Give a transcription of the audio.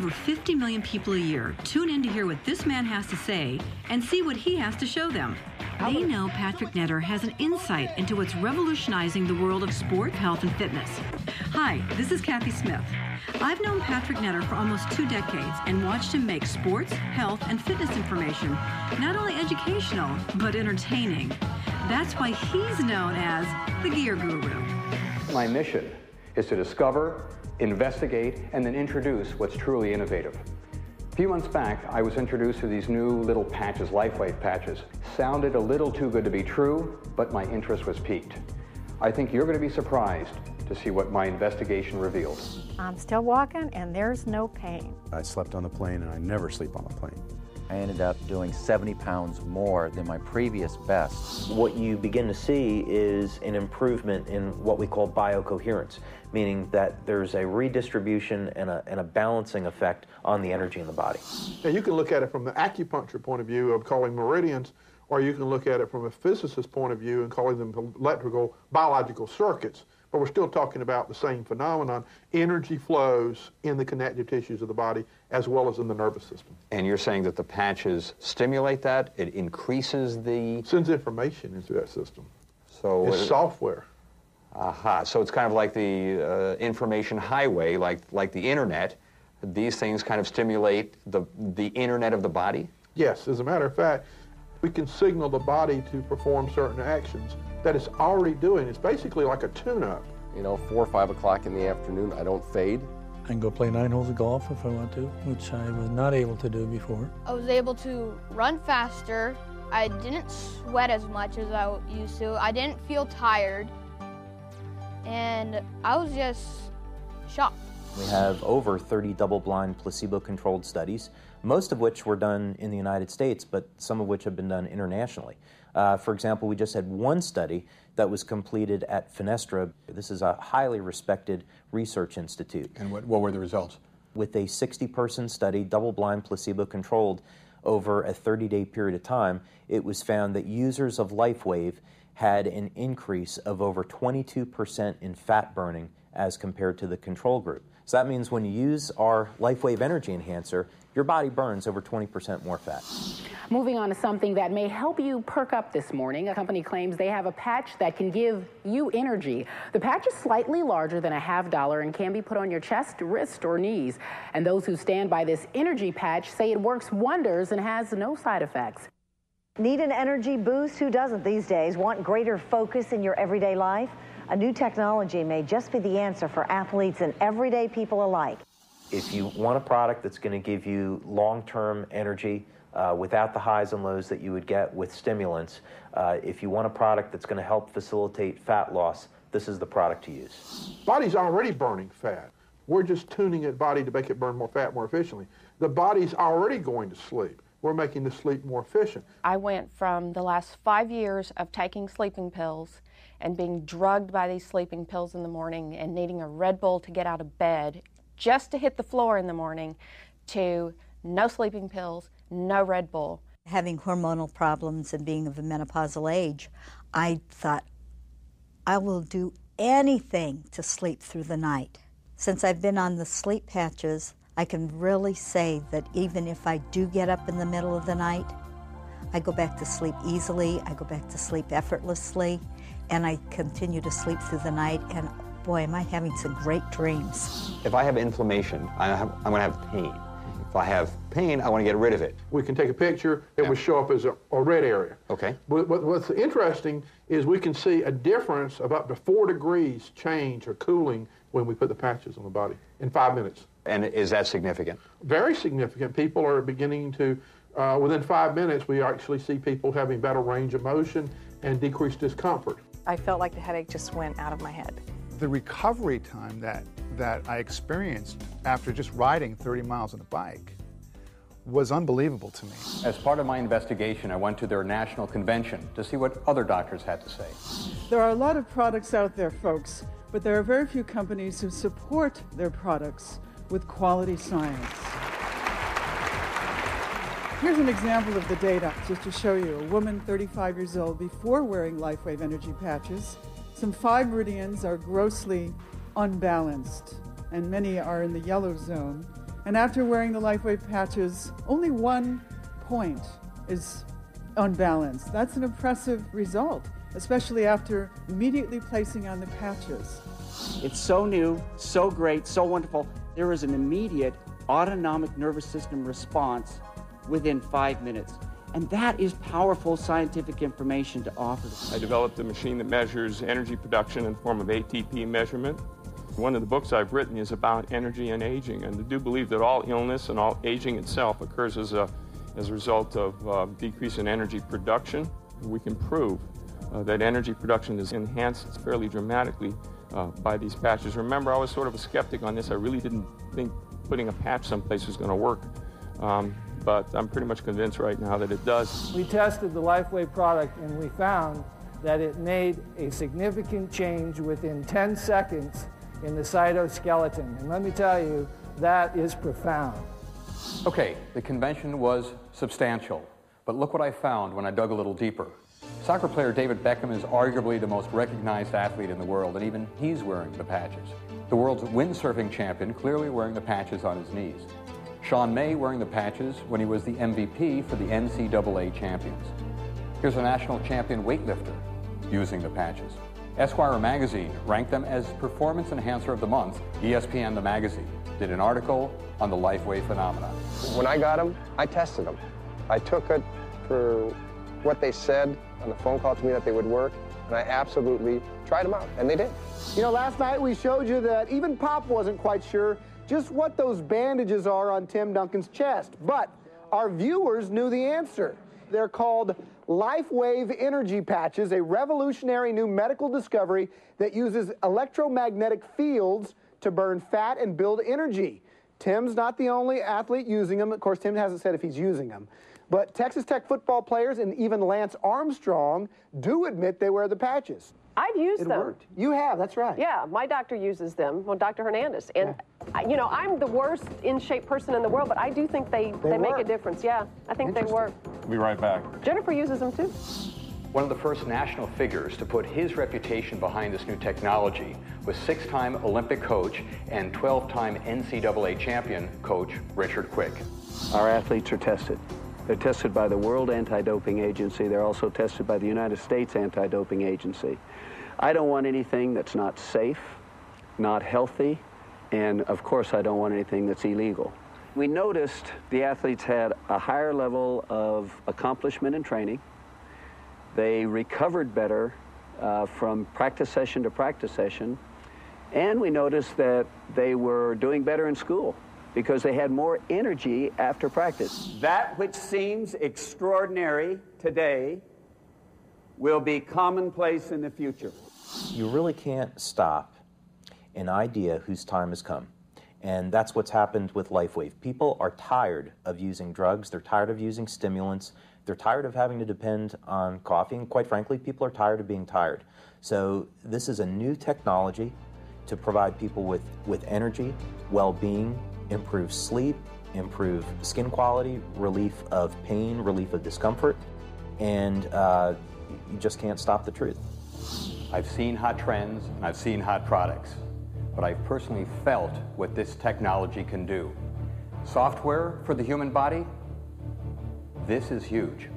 over 50 million people a year tune in to hear what this man has to say and see what he has to show them. They know Patrick Netter has an insight into what's revolutionizing the world of sport, health, and fitness. Hi, this is Kathy Smith. I've known Patrick Netter for almost 2 decades and watched him make sports, health, and fitness information not only educational, but entertaining. That's why he's known as the Gear Guru. My mission is to discover, investigate, and then introduce what's truly innovative. A few months back, I was introduced to these new little patches, Lifewave patches. Sounded a little too good to be true, but my interest was piqued. I think you're going to be surprised to see what my investigation reveals. I'm still walking and there's no pain. I slept on the plane and I never sleep on the plane. I ended up doing 70 pounds more than my previous best. What you begin to see is an improvement in what we call biocoherence, meaning that there's a redistribution and a balancing effect on the energy in the body. Now you can look at it from the acupuncture point of view of calling meridians, or you can look at it from a physicist's point of view and calling them electrical biological circuits. But we're still talking about the same phenomenon. Energy flows in the connective tissues of the body as well as in the nervous system. And you're saying that the patches stimulate that? It increases the... Sends information into that system. So it's software. Aha. So it's kind of like the information highway, like the internet. These things kind of stimulate the internet of the body? Yes. As a matter of fact, we can signal the body to perform certain actions that it's already doing. It's basically like a tune-up. You know, 4 or 5 o'clock in the afternoon, I don't fade. I can go play 9 holes of golf if I want to, which I was not able to do before. I was able to run faster. I didn't sweat as much as I used to. I didn't feel tired. And I was just shocked. We have over 30 double-blind placebo-controlled studies, most of which were done in the United States, but some of which have been done internationally. For example, we just had one study that was completed at Fenestra. This is a highly respected research institute. And what were the results? With a 60-person study, double-blind, placebo-controlled, over a 30-day period of time, it was found that users of Lifewave had an increase of over 22% in fat burning as compared to the control group. So that means when you use our Lifewave Energy Enhancer, your body burns over 20% more fat. Moving on to something that may help you perk up this morning. A company claims they have a patch that can give you energy. The patch is slightly larger than a $50 and can be put on your chest, wrist, or knees. And those who stand by this energy patch say it works wonders and has no side effects. Need an energy boost? Who doesn't these days? Want greater focus in your everyday life? A new technology may just be the answer for athletes and everyday people alike. If you want a product that's going to give you long-term energy without the highs and lows that you would get with stimulants, if you want a product that's going to help facilitate fat loss, this is the product to use. Body's already burning fat. We're just tuning the body to make it burn more fat more efficiently. The body's already going to sleep. We're making the sleep more efficient. I went from the last 5 years of taking sleeping pills and being drugged by these sleeping pills in the morning and needing a Red Bull to get out of bed just to hit the floor in the morning, to no sleeping pills, no Red Bull. Having hormonal problems and being of a menopausal age, I thought, I will do anything to sleep through the night. Since I've been on the sleep patches, I can really say that even if I do get up in the middle of the night, I go back to sleep easily, I go back to sleep effortlessly, and I continue to sleep through the night, and boy, am I having some great dreams. If I have inflammation, I'm going to have pain. If I have pain, I want to get rid of it. We can take a picture, it would show up as a red area. Okay. But what's interesting is we can see a difference of up to 4 degrees change or cooling when we put the patches on the body in 5 minutes. And is that significant? Very significant. People are beginning to, within 5 minutes, we actually see people having better range of motion and decreased discomfort. I felt like the headache just went out of my head. The recovery time that I experienced after just riding 30 miles on a bike was unbelievable to me. As part of my investigation, I went to their national convention to see what other doctors had to say. There are a lot of products out there, folks, but there are very few companies who support their products with quality science. Here's an example of the data, just to show you. A woman 35 years old before wearing Lifewave energy patches. Some 5 meridians are grossly unbalanced, and many are in the yellow zone. And after wearing the Lifewave patches, only 1 point is unbalanced. That's an impressive result, especially after immediately placing on the patches. It's so new, so great, so wonderful. There is an immediate autonomic nervous system response within 5 minutes. And that is powerful scientific information to offer. I developed a machine that measures energy production in the form of ATP measurement. One of the books I've written is about energy and aging, and I do believe that all illness and all aging itself occurs as a result of decrease in energy production. We can prove that energy production is enhanced fairly dramatically by these patches. Remember, I was sort of a skeptic on this. I really didn't think putting a patch someplace was going to work. But I'm pretty much convinced right now that it does. We tested the Lifewave product and we found that it made a significant change within 10 seconds in the cytoskeleton. And let me tell you, that is profound. Okay, the convention was substantial, but look what I found when I dug a little deeper. Soccer player David Beckham is arguably the most recognized athlete in the world, and even he's wearing the patches. The world's windsurfing champion clearly wearing the patches on his knees. Sean May wearing the patches when he was the MVP for the NCAA champions. Here's a national champion weightlifter using the patches. Esquire magazine ranked them as Performance Enhancer of the Month. ESPN, the magazine, did an article on the Lifewave phenomenon. When I got them, I tested them. I took it for what they said on the phone call to me that they would work, and I absolutely tried them out, and they did. You know, last night we showed you that even Pop wasn't quite sure just what those bandages are on Tim Duncan's chest, but our viewers knew the answer. They're called Lifewave energy patches, a revolutionary new medical discovery that uses electromagnetic fields to burn fat and build energy. Tim's not the only athlete using them. Of course, Tim hasn't said if he's using them. But Texas Tech football players and even Lance Armstrong do admit they wear the patches. I've used them. Worked. You have, that's right. Yeah, my doctor uses them, well, Dr. Hernandez. And, you know, I'm the worst in-shape person in the world, but I do think they make a difference. Yeah, I think they work. We'll be right back. Jennifer uses them, too. One of the first national figures to put his reputation behind this new technology was 6-time Olympic coach and 12-time NCAA champion coach Richard Quick. Our athletes are tested. They're tested by the World Anti-Doping Agency. They're also tested by the United States Anti-Doping Agency. I don't want anything that's not safe, not healthy, and of course I don't want anything that's illegal. We noticed the athletes had a higher level of accomplishment in training. They recovered better from practice session to practice session, and we noticed that they were doing better in school because they had more energy after practice. That which seems extraordinary today will be commonplace in the future. You really can't stop an idea whose time has come. And that's what's happened with Lifewave. People are tired of using drugs. They're tired of using stimulants. They're tired of having to depend on coffee. And quite frankly, people are tired of being tired. So this is a new technology to provide people with energy, well-being, improve sleep, improve skin quality, relief of pain, relief of discomfort. And you just can't stop the truth. I've seen hot trends and I've seen hot products, but I've personally felt what this technology can do. Software for the human body? This is huge.